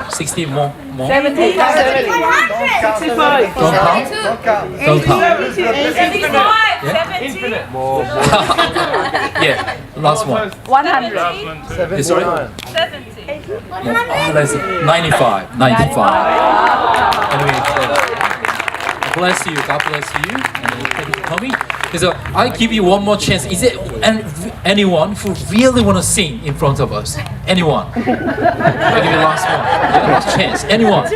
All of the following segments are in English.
60 more? 70. 65. Don't count? Don't count. 75, Yeah? 70. Yeah, last one. 100. It's sorry? 70. Let's 95. 95. Anyway, bless you. God bless you. And thank you for coming. So I give you one more chance. Is it anyone who really want to sing in front of us? Anyone? I give you last one. Yeah, last chance. Anyone?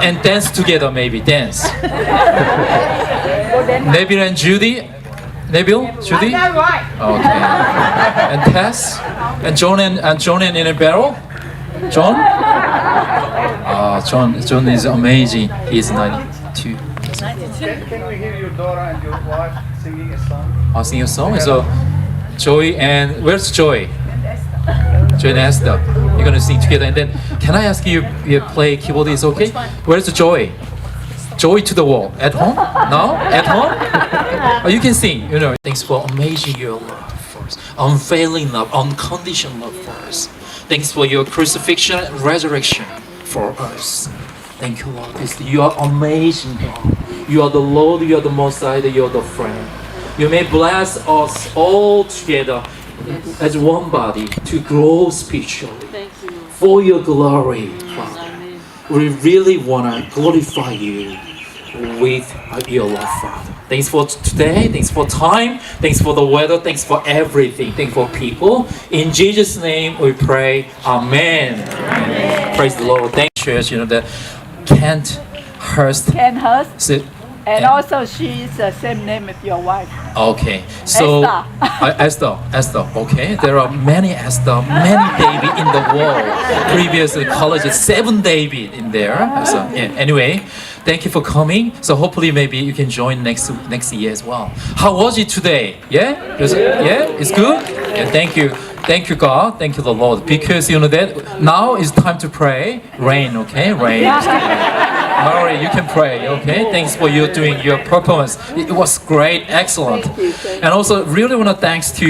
And dance together, maybe dance. Nabil and Judy. Nabil, Judy. Okay. And Tess, and John and in a barrel. John. John is amazing. He's 92. Can we hear your daughter and your wife singing a song? I'll sing a song. So, Joy and where's Joy? Joy and Esther. You're gonna sing together, and then can I ask you? You play keyboard? Is okay? Where's Joy? Joy to the wall. At home? No? At home? Oh, you can sing. You know. Thanks for amazing your love for us, unfailing love, unconditional love for us. Thanks for your crucifixion and resurrection for us. Thank you, Lord. You are amazing, God. You are the Lord, you are the Messiah, you are the friend. You may bless us all together as one body to grow spiritually. Thank you. For your glory, Father. We really want to glorify you with your love, Father. Thanks for today, thanks for time, thanks for the weather, thanks for everything, thanks for people. In Jesus' name we pray, Amen. Amen. Praise the Lord. Thank you, church. You know that Kent Hurst. Ken Hurst. So, And also she is the same name as your wife. okay, so Esther. Okay, there are many Esther, many David in the world. Previous college, 7 David in there. So yeah, anyway, thank you for coming. So hopefully maybe you can join next year as well. How was it today? Yeah, it's good. Yeah, thank you. Thank you, God. Thank you, the Lord. Because you know that now is time to pray. Rain, okay? Rain. Mary, you can pray, okay? Thanks for you doing your performance. It was great, excellent. And also, really want to thanks to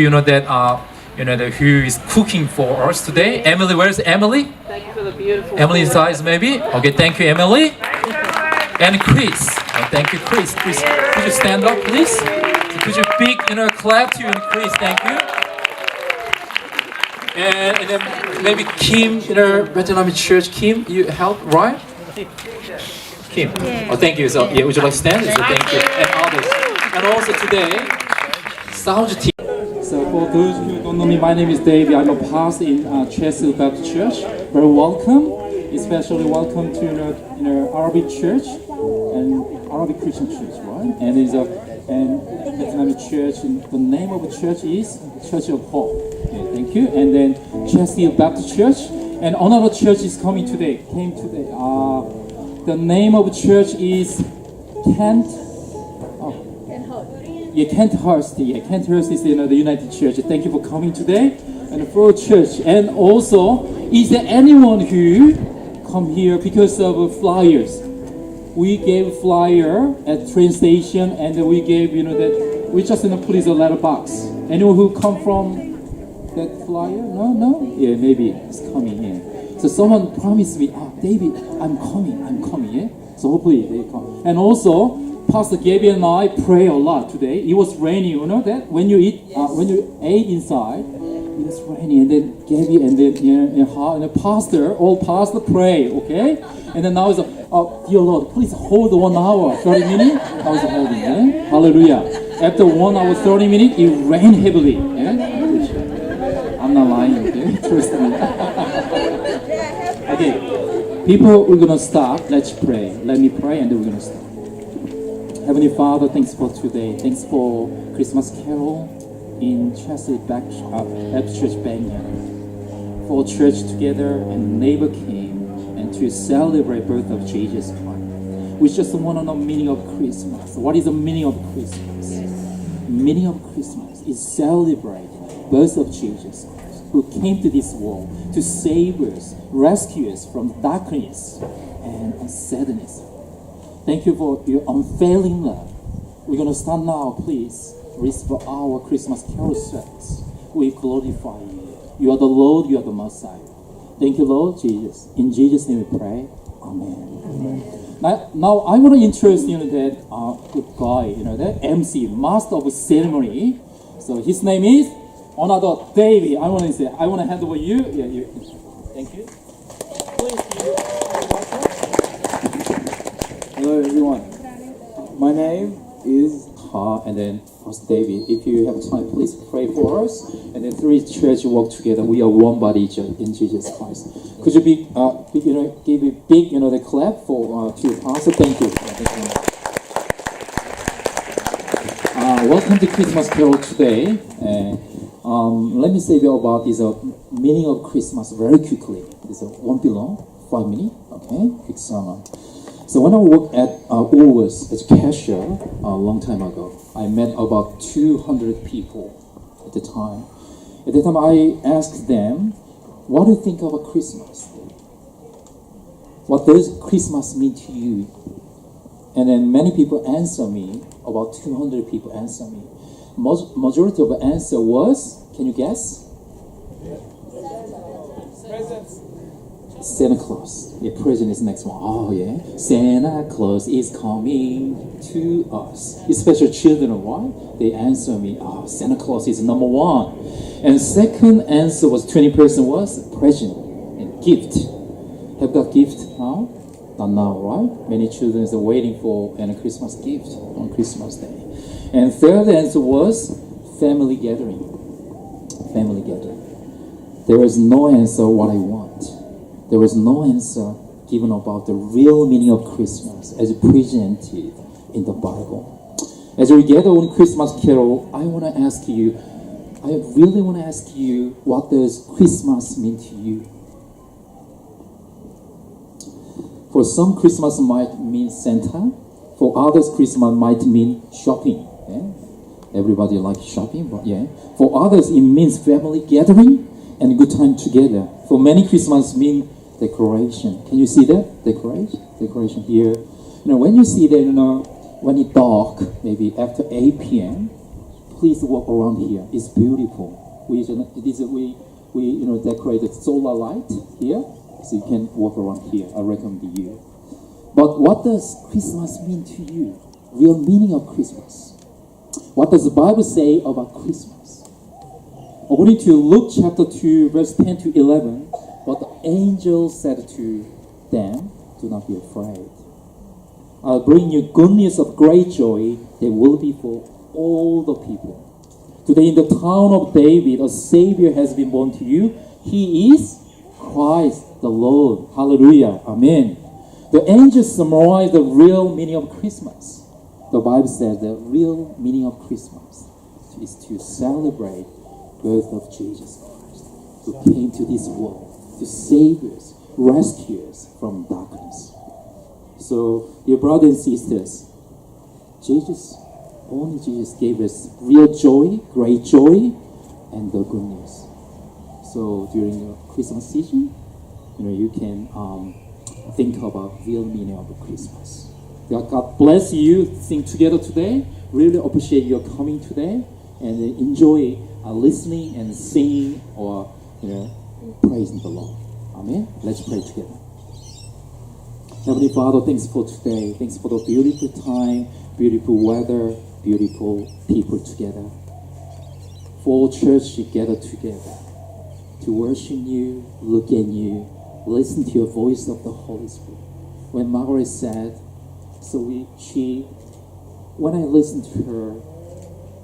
who is cooking for us today. Emily, where's Emily? Thank you for the beautiful. Emily size maybe. Okay, thank you, Emily. And Chris. Thank you, Chris. Chris, could you stand up, please? So could you big clap to you, and Chris? Thank you. And then maybe Kim, Vietnamese church. Kim, you help, right? Kim. Oh, thank you. So, yeah, would you like to stand? So, thank you. And others. And also today, sound team. So, for those who don't know me, my name is David. I'm a pastor in Chesil Baptist Church. Very welcome. Especially welcome to Arabic church and Arabic Christian church, right? And it's and Vietnamese church. And the name of the church is Church of Hope. Okay, thank you. And then Chesil Baptist Church. And another church is coming today. Came today. The name of the church is Kent. Kent Hurst. Yeah, Kent Hurst is the United Church. Thank you for coming today. And for church. And also, is there anyone who come here because of flyers? We gave flyer at train station, and we gave that we just put in a letter box. Anyone who come from that flyer? No? Yeah, maybe it's coming here. So someone promised me, David, I'm coming, yeah? So hopefully they come. And also, Pastor Gabby and I pray a lot today. It was raining, you know that? When you ate inside, it was raining, and then Gabby and then all pastor pray, okay? And then now it's dear Lord, please hold 1 hour, 30 minutes. I was holding, yeah? Hallelujah. After 1 hour, 30 minutes, it rained heavily, yeah? I'm not lying, okay? Trust me. Okay, people, we're gonna start. Let's pray. Let me pray, and then we're gonna start. Heavenly Father, thanks for today. Thanks for Christmas carol in Chesil Baptist Church Banyan. For church together and neighbor came and to celebrate birth of Jesus Christ. We just want to know meaning of Christmas. What is the meaning of Christmas? Meaning of Christmas is celebrate birth of Jesus Christ, who came to this world to save us, rescue us from darkness and sadness. Thank you for your unfailing love. We're going to start now, please. Receive our Christmas carol service. We glorify you. You are the Lord, you are the Messiah. Thank you, Lord Jesus. In Jesus' name we pray. Amen. Now I want to introduce that good guy, that MC, Master of Ceremony. So his name is another David. I want to hand over you. Yeah, you. Thank you. Please. Hello everyone. My name is And then Pastor David, if you have time, please pray for us. And then three church work together. We are one body in Jesus Christ. Could you give a big, the clap for to Pastor? Thank you. Welcome to Christmas Carol today. Let me say about this meaning of Christmas very quickly. This won't be long, 5 minutes. Okay, quick summer. So when I worked at Woolworths as cashier a long time ago, I met about 200 people at the time. At the time, I asked them, "What do you think about Christmas? What does Christmas mean to you?" And then many people answer me. About 200 people answer me. Majority of the answer was, can you guess? presents. Santa Claus. Yeah, present is next one. Oh yeah, Santa Claus is coming to us. Especially children, right? They answer me, "Oh, Santa Claus is number one." And second answer was 20% was present and gift. Have got gift now? Not now, right? Many children are waiting for a Christmas gift on Christmas Day. And third answer was family gathering. Family gathering. There is no answer what I want. There was no answer given about the real meaning of Christmas as presented in the Bible. As we gather on Christmas Carol, I really want to ask you, what does Christmas mean to you? For some, Christmas might mean Santa. For others, Christmas might mean shopping. Yeah? Everybody likes shopping, but yeah. For others, it means family gathering and good time together. For many, Christmas means decoration. Can you see that? Decoration here. When you see that, when it's dark, maybe after 8 p.m., please walk around here. It's beautiful. We decorated solar light here, so you can walk around here. I recommend you. But what does Christmas mean to you? Real meaning of Christmas. What does the Bible say about Christmas? According to Luke chapter 2, verse 10 to 11, but the angel said to them, "Do not be afraid. I'll bring you good news of great joy that will be for all the people. Today in the town of David, a Savior has been born to you. He is Christ the Lord." Hallelujah. Amen. The angel summarized the real meaning of Christmas. The Bible says the real meaning of Christmas is to celebrate the birth of Jesus Christ, who came to this world to save us, rescue us from darkness. So, dear brothers and sisters, only Jesus gave us real joy, great joy, and the good news. So, during the Christmas season, you can think about real meaning of Christmas. God bless you. Sing together today. Really appreciate your coming today, and enjoy listening and singing or praising the Lord. Amen. Let's pray together. Heavenly Father, thanks for today. Thanks for the beautiful time, beautiful weather, beautiful people together. For church together to worship you, look at you, listen to your voice of the Holy Spirit. When Margaret said, when I listened to her,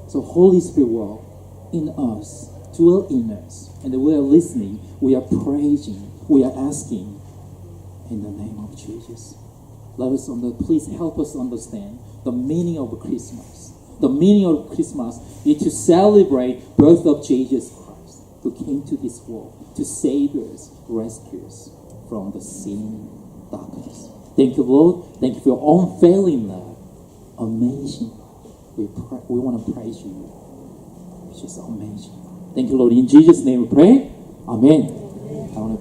so Holy Spirit will in us, dwell in us, and we are listening, we are praising, we are asking in the name of Jesus. Please help us understand the meaning of Christmas. The meaning of Christmas is to celebrate birth of Jesus Christ, who came to this world to save us, rescue us from the sin, darkness. Thank you, Lord. Thank you for your unfailing love. Amazing. We want to praise you. It's just amazing. Thank you, Lord. In Jesus' name we pray. Amen. I want to